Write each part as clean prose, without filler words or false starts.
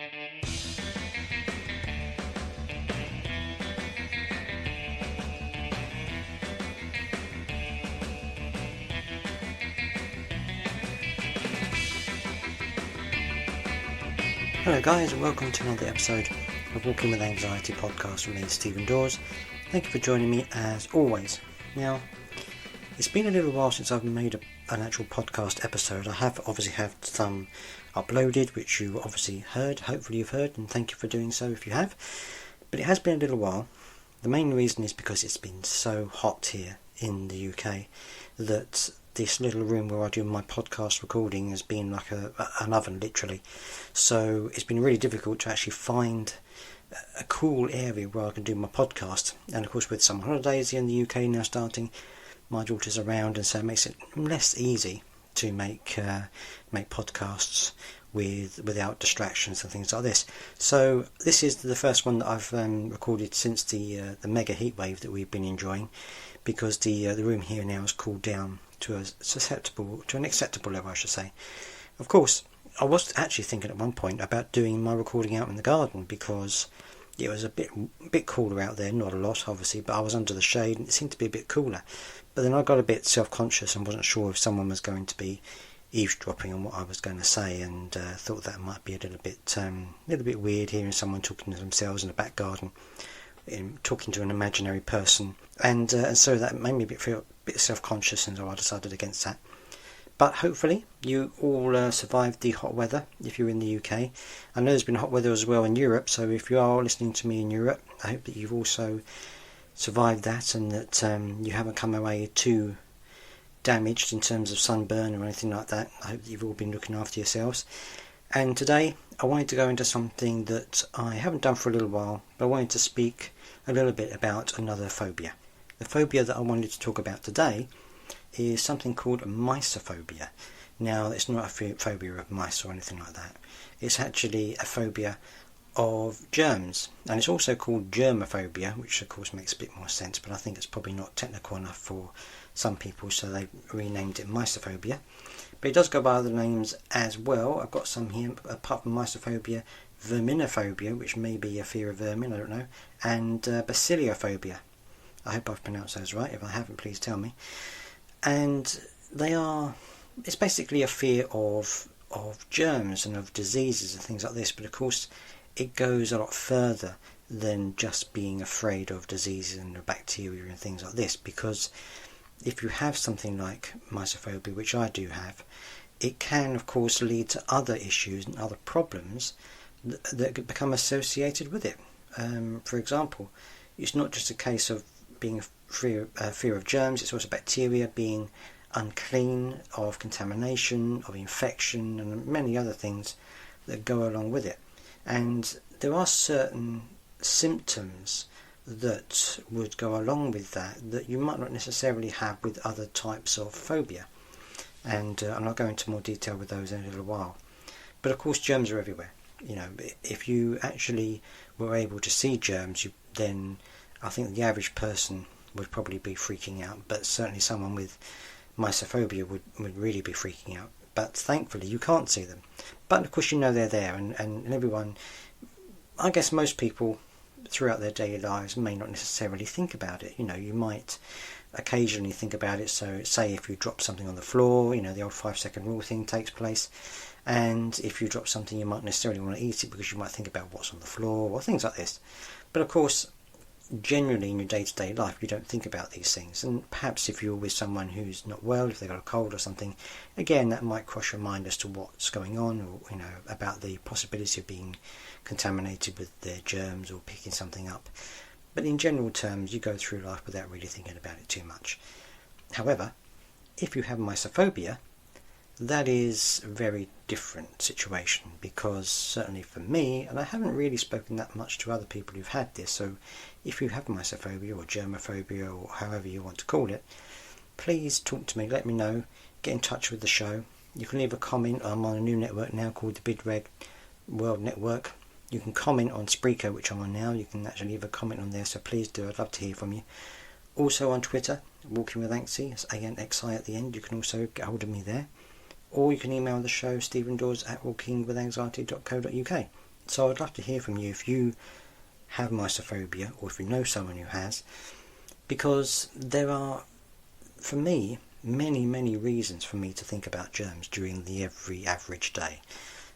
Hello guys, and welcome to another episode of Walking with Anxiety podcast with me, Stephen Dawes. Thank you for joining me as always. Now, it's been a little while since I've made an actual podcast episode. I have obviously had some uploaded, which you obviously heard, hopefully you've heard, and thank you for doing so if you have. But it has been a little while. The main reason is because it's been so hot here in the UK that this little room where I do my podcast recording has been like an oven, literally. So it's been really difficult to actually find a cool area where I can do my podcast. And of course, with summer holidays here in the UK now starting, my daughter's around, and so it makes it less easy to make podcasts without distractions and things like this. So this is the first one that I've recorded since the mega heat wave that we've been enjoying, because the room here now has cooled down to an acceptable level, I should say. Of course, I was actually thinking at one point about doing my recording out in the garden, because it was a bit cooler out there, not a lot obviously, but I was under the shade and it seemed to be a bit cooler. But then I got a bit self-conscious and wasn't sure if someone was going to be eavesdropping on what I was going to say, and thought that might be a little bit weird, hearing someone talking to themselves in a back garden, talking to an imaginary person, and so that made me feel a bit self-conscious, and so I decided against that. But hopefully you all survived the hot weather if you're in the UK. I know there's been hot weather as well in Europe, so if you are listening to me in Europe, I hope that you've also survived that, and that you haven't come away too damaged in terms of sunburn or anything like that. I hope that you've all been looking after yourselves. And today I wanted to go into something that I haven't done for a little while, but I wanted to speak a little bit about another phobia. The phobia that I wanted to talk about today is something called Mysophobia. Now, it's not a phobia of mice or anything like that. It's actually a phobia of germs, and it's also called germophobia, which of course makes a bit more sense, but I think it's probably not technical enough for some people, so they renamed it Mysophobia. But it does go by other names as well. I've got some here, apart from Mysophobia: verminophobia, which may be a fear of vermin, I don't know, and bacilliophobia. I hope I've pronounced those right. If I haven't, please tell me. And it's basically a fear of germs and of diseases and things like this, but of course it goes a lot further than just being afraid of diseases and bacteria and things like this, because if you have something like mysophobia, which I do have, it can of course lead to other issues and other problems that become associated with it. For example, it's not just a case of being fear of germs, it's also bacteria, being unclean, of contamination, of infection, and many other things that go along with it. And there are certain symptoms that would go along with that you might not necessarily have with other types of phobia, and I'll go into more detail with those in a little while. But of course germs are everywhere. You know, if you actually were able to see germs, then I think the average person would probably be freaking out, but certainly someone with mysophobia would really be freaking out. But thankfully you can't see them. But of course you know they're there, and everyone, I guess most people throughout their daily lives may not necessarily think about it. You know, you might occasionally think about it. So say if you drop something on the floor, you know, the old 5-second rule thing takes place, and if you drop something you might necessarily want to eat it because you might think about what's on the floor or things like this. But of course generally in your day-to-day life you don't think about these things, and perhaps if you're with someone who's not well, if they've got a cold or something, again that might cross your mind as to what's going on, or you know, about the possibility of being contaminated with their germs or picking something up. But in general terms you go through life without really thinking about it too much. However, if you have mysophobia, that is a very different situation, because certainly for me, and I haven't really spoken that much to other people who've had this, so if you have mysophobia or germophobia or however you want to call it, please talk to me, let me know, get in touch with the show. You can leave a comment. I'm on a new network now called the Big Red World Network. You can comment on Spreaker, which I'm on now. You can actually leave a comment on there, so please do. I'd love to hear from you. Also on Twitter, Walking with Anxi, it's ANXI at the end. You can also get hold of me there. Or you can email the show, stephendawes@walkingwithanxiety.co.uk. So I'd love to hear from you if you have mysophobia or if you know someone who has, because there are, for me, many reasons for me to think about germs during the every average day,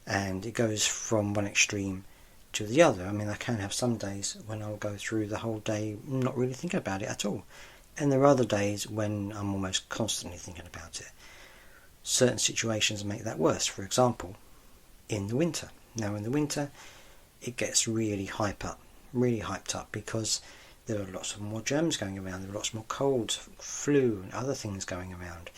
and it goes from one extreme to the other. I mean, I can have some days when I'll go through the whole day not really thinking about it at all, and there are other days when I'm almost constantly thinking about it. Certain situations make that worse. For example, in the winter. Now in the winter it gets really hyped up because there are lots of more germs going around, there are lots more colds, flu and other things going around,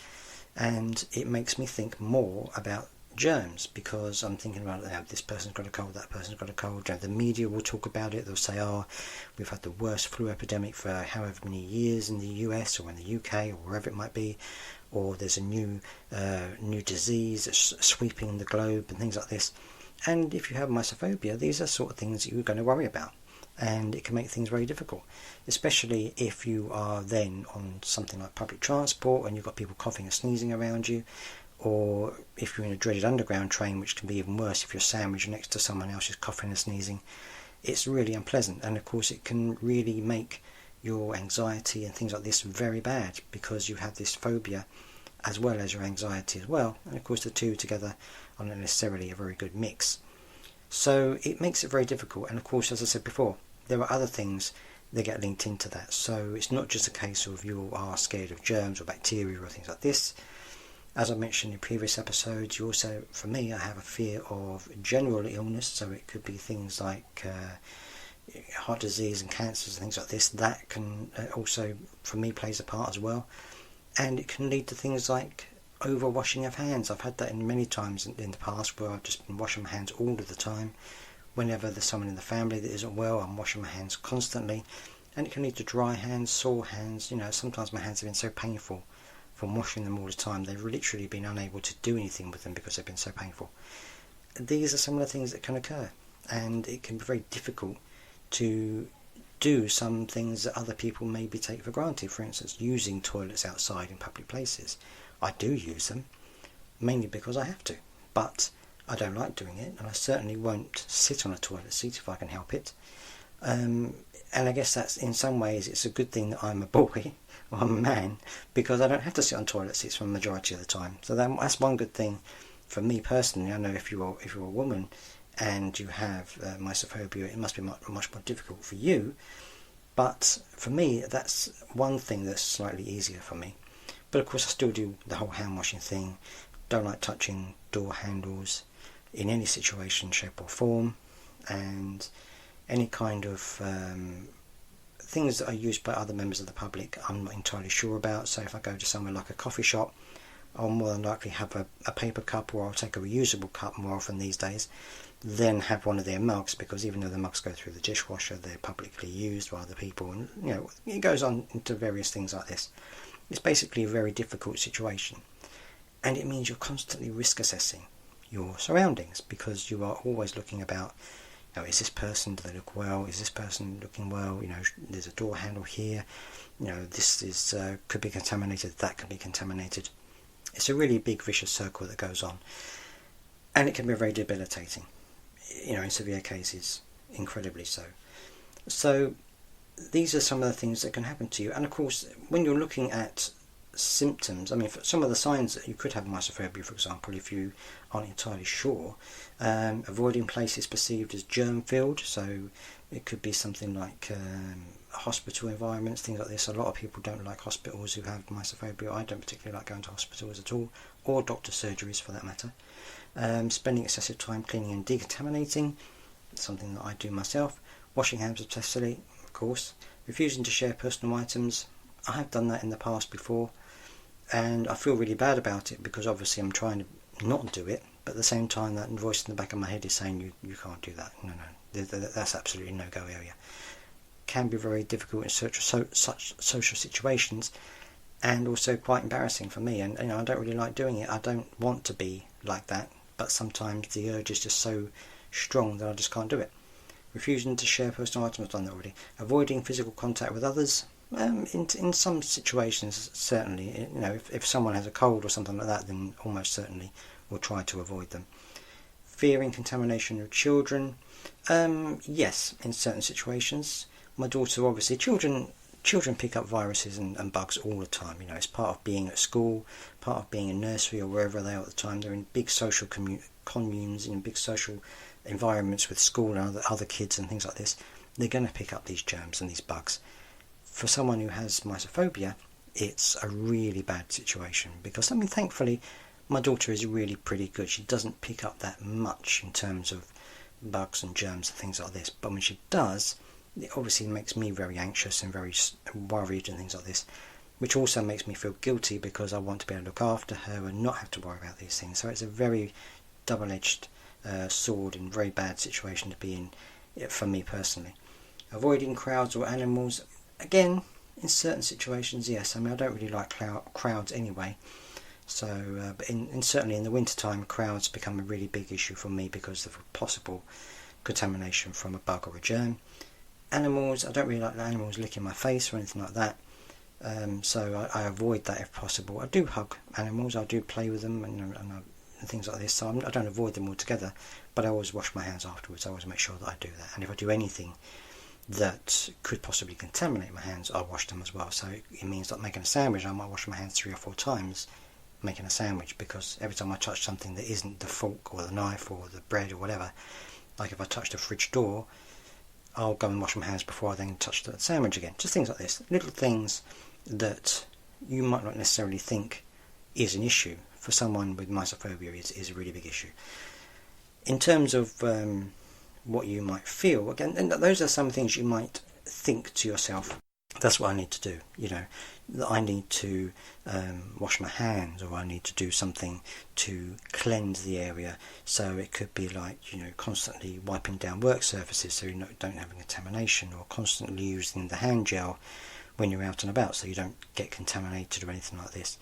and it makes me think more about germs because I'm thinking about this person's got a cold, that person's got a cold. The media will talk about it, they'll say, we've had the worst flu epidemic for however many years in the US or in the UK or wherever it might be, or there's a new disease that's sweeping the globe and things like this. And if you have mysophobia, these are sort of things that you're going to worry about, and it can make things very difficult, especially if you are then on something like public transport and you've got people coughing and sneezing around you, or if you're in a dreaded underground train, which can be even worse if you're sandwiched next to someone else who's coughing and sneezing. It's really unpleasant, and of course it can really make your anxiety and things like this very bad because you have this phobia as well as your anxiety as well, and of course the two together are not necessarily a very good mix. So it makes it very difficult, and of course, as I said before, there are other things that get linked into that. So it's not just a case of you are scared of germs or bacteria or things like this. As I mentioned in previous episodes, you also, for me, I have a fear of general illness, so it could be things like heart disease and cancers and things like this. That can also, for me, plays a part as well. And it can lead to things like overwashing of hands. I've had that in many times in the past where I've just been washing my hands all of the time. Whenever there's someone in the family that isn't well, I'm washing my hands constantly, and it can lead to dry hands, sore hands. Sometimes my hands have been so painful from washing them all the time, they've literally been unable to do anything with them because they've been so painful. These are some of the things that can occur, and it can be very difficult to do some things that other people maybe take for granted. For instance, using toilets outside in public places. I do use them, mainly because I have to, but I don't like doing it, and I certainly won't sit on a toilet seat if I can help it. And I guess that's, in some ways, it's a good thing that I'm a boy or I'm a man, because I don't have to sit on toilet seats for the majority of the time. So that's one good thing for me personally. I know if you're a woman and you have mysophobia, it must be much more difficult for you. But for me, that's one thing that's slightly easier for me. But of course, I still do the whole hand washing thing. Don't like touching door handles in any situation, shape or form, and any kind of things that are used by other members of the public I'm not entirely sure about. So if I go to somewhere like a coffee shop, I'll more than likely have a paper cup, or I'll take a reusable cup more often these days, then have one of their mugs, because even though the mugs go through the dishwasher, they're publicly used by other people, and it goes on into various things like this. It's basically a very difficult situation, and it means you're constantly risk assessing your surroundings, because you are always looking about, is this person, do they look well? Is this person looking well? There's a door handle here. This is could be contaminated. That can be contaminated. It's a really big vicious circle that goes on, and it can be very debilitating. In severe cases, incredibly so. So these are some of the things that can happen to you. And of course, when you're looking at symptoms, some of the signs that you could have mysophobia, for example, if you aren't entirely sure, avoiding places perceived as germ-filled. So it could be something like hospital environments, things like this. A lot of people don't like hospitals who have mysophobia. I don't particularly like going to hospitals at all, or doctor surgeries for that matter. Spending excessive time cleaning and decontaminating, something that I do myself. Washing hands obsessively, of course. Refusing to share personal items. I have done that in the past before, and I feel really bad about it, because obviously I'm trying to not do it, but at the same time that voice in the back of my head is saying you can't do that. No, that's absolutely no-go area. Can be very difficult in such social situations, and also quite embarrassing for me, and I don't really like doing it. I don't want to be like that, but sometimes the urge is just so strong that I just can't do it. Refusing to share personal items, I've done that already. Avoiding physical contact with others. In some situations, certainly, if someone has a cold or something like that, then almost certainly we'll try to avoid them. Fearing contamination of children. Yes, in certain situations. My daughter, obviously, children pick up viruses and bugs all the time. You know, it's part of being at school, part of being in nursery or wherever they are at the time. They're in big social communes, in big social environments with school and other kids and things like this. They're going to pick up these germs and these bugs. For someone who has mysophobia, it's a really bad situation because, I mean, thankfully, my daughter is really pretty good. She doesn't pick up that much in terms of bugs and germs and things like this. But when she does, it obviously makes me very anxious and very worried and things like this, which also makes me feel guilty because I want to be able to look after her and not have to worry about these things. So it's a very double-edged sword and very bad situation to be in for me personally. Avoiding crowds or animals. Again, in certain situations, yes. I mean, I don't really like crowds anyway. So, but certainly in the wintertime, crowds become a really big issue for me because of possible contamination from a bug or a germ. Animals, I don't really like the animals licking my face or anything like that. So I avoid that if possible. I do hug animals, I do play with them and things like this. So I don't avoid them altogether, but I always wash my hands afterwards. I always make sure that I do that. And if I do anything that could possibly contaminate my hands, I'll wash them as well. So it means that making a sandwich, I might wash my hands 3 or 4 times making a sandwich, because every time I touch something that isn't the fork or the knife or the bread or whatever, like if I touch the fridge door, I'll go and wash my hands before I then touch the sandwich again. Just things like this, little things that you might not necessarily think is an issue. For someone with mysophobia, is a really big issue. In terms of what you might feel, again, and those are some things you might think to yourself, that's what I need to do, you know, that I need to wash my hands, or I need to do something to cleanse the area. So it could be like, you know, constantly wiping down work surfaces so you don't have contamination, or constantly using the hand gel when you're out and about so you don't get contaminated or anything like this.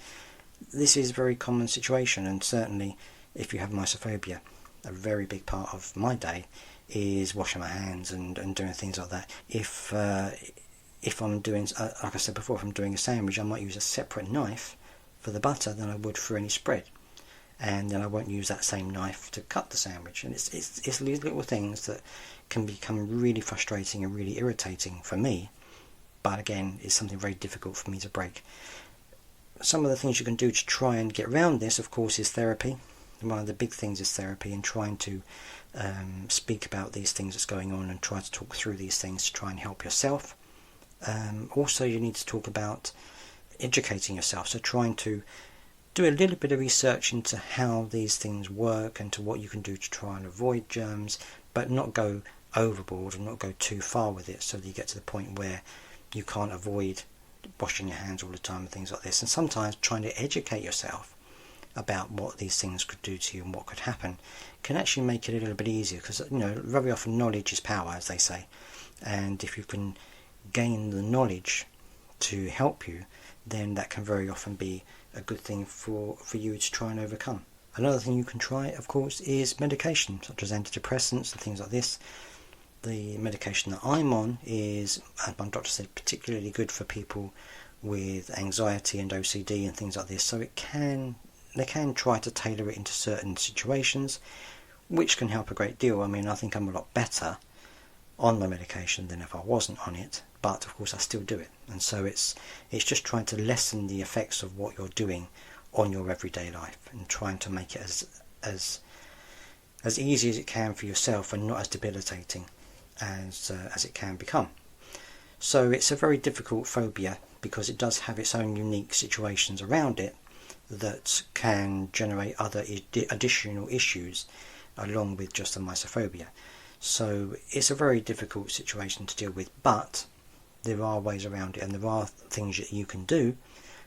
This is a very common situation, and certainly if you have mysophobia, a very big part of my day is washing my hands and doing things like that. If I'm doing, like I said before, if I'm doing a sandwich, I might use a separate knife for the butter than I would for any spread, and then I won't use that same knife to cut the sandwich. And it's these little things that can become really frustrating and really irritating for me, but again, it's something very difficult for me to break. Some of the things you can do to try and get around this, of course, is therapy. One of the big things is therapy, and trying to speak about these things that's going on and try to talk through these things to try and help yourself. Also, you need to talk about educating yourself, so trying to do a little bit of research into how these things work and to what you can do to try and avoid germs, but not go overboard and not go too far with it, so that you get to the point where you can't avoid washing your hands all the time and things like this. And sometimes trying to educate yourself about what these things could do to you and what could happen can actually make it a little bit easier, because, you know, very often knowledge is power, as they say, and if you can gain the knowledge to help you, then that can very often be a good thing for you to try and overcome. Another thing you can try, of course, is medication, such as antidepressants and things like this. The medication that I'm on is, as my doctor said, particularly good for people with anxiety and OCD and things like this. So they can try to tailor it into certain situations, which can help a great deal. I mean, I think I'm a lot better on my medication than if I wasn't on it, but of course I still do it. And so it's just trying to lessen the effects of what you're doing on your everyday life, and trying to make it as easy as it can for yourself and not as debilitating as it can become. So it's a very difficult phobia, because it does have its own unique situations around it that can generate other additional issues along with just the mysophobia. So it's a very difficult situation to deal with, but there are ways around it, and there are things that you can do,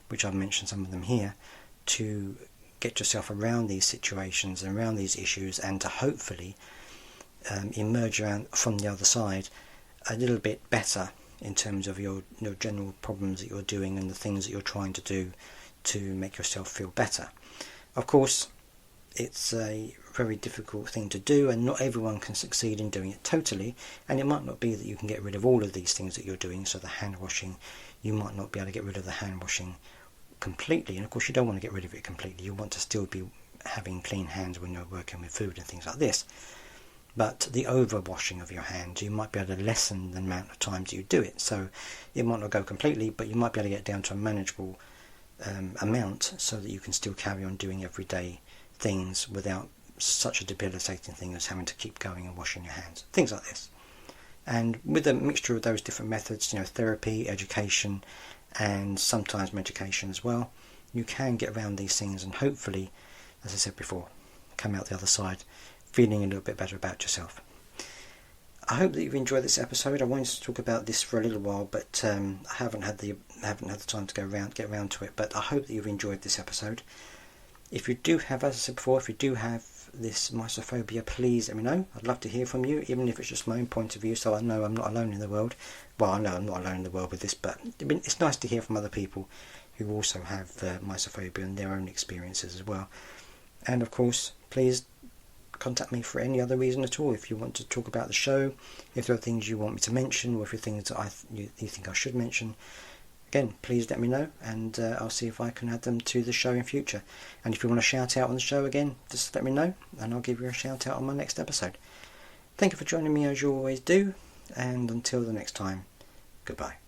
which I've mentioned some of them here, to get yourself around these situations and around these issues, and to hopefully emerge around from the other side a little bit better in terms of your general problems that you're doing and the things that you're trying to do to make yourself feel better. Of course, it's a very difficult thing to do, and not everyone can succeed in doing it totally, and it might not be that you can get rid of all of these things that you're doing. So the hand washing, you might not be able to get rid of the hand washing completely, and of course you don't want to get rid of it completely. You want to still be having clean hands when you're working with food and things like this. But the overwashing of your hands, you might be able to lessen the amount of times you do it. So it might not go completely, but you might be able to get down to a manageable amount, so that you can still carry on doing everyday things without such a debilitating thing as having to keep going and washing your hands. Things like this. And with a mixture of those different methods, therapy, education, and sometimes medication as well, you can get around these things and hopefully, as I said before, come out the other side feeling a little bit better about yourself. I hope that you've enjoyed this episode. I wanted to talk about this for a little while, but I haven't had the time to get around to it. But I hope that you've enjoyed this episode. If you do have, as I said before, if you do have this mysophobia, please let me know. I'd love to hear from you, even if it's just my own point of view, so I know I'm not alone in the world. Well, I know I'm not alone in the world with this, but it's nice to hear from other people who also have mysophobia and their own experiences as well. And of course, please contact me for any other reason at all. If you want to talk about the show, if there are things you want me to mention, or if there are things that you think I should mention, again, please let me know, and I'll see if I can add them to the show in future. And if you want a shout out on the show, again, just let me know, and I'll give you a shout out on my next episode. Thank you for joining me as you always do, and until the next time, goodbye.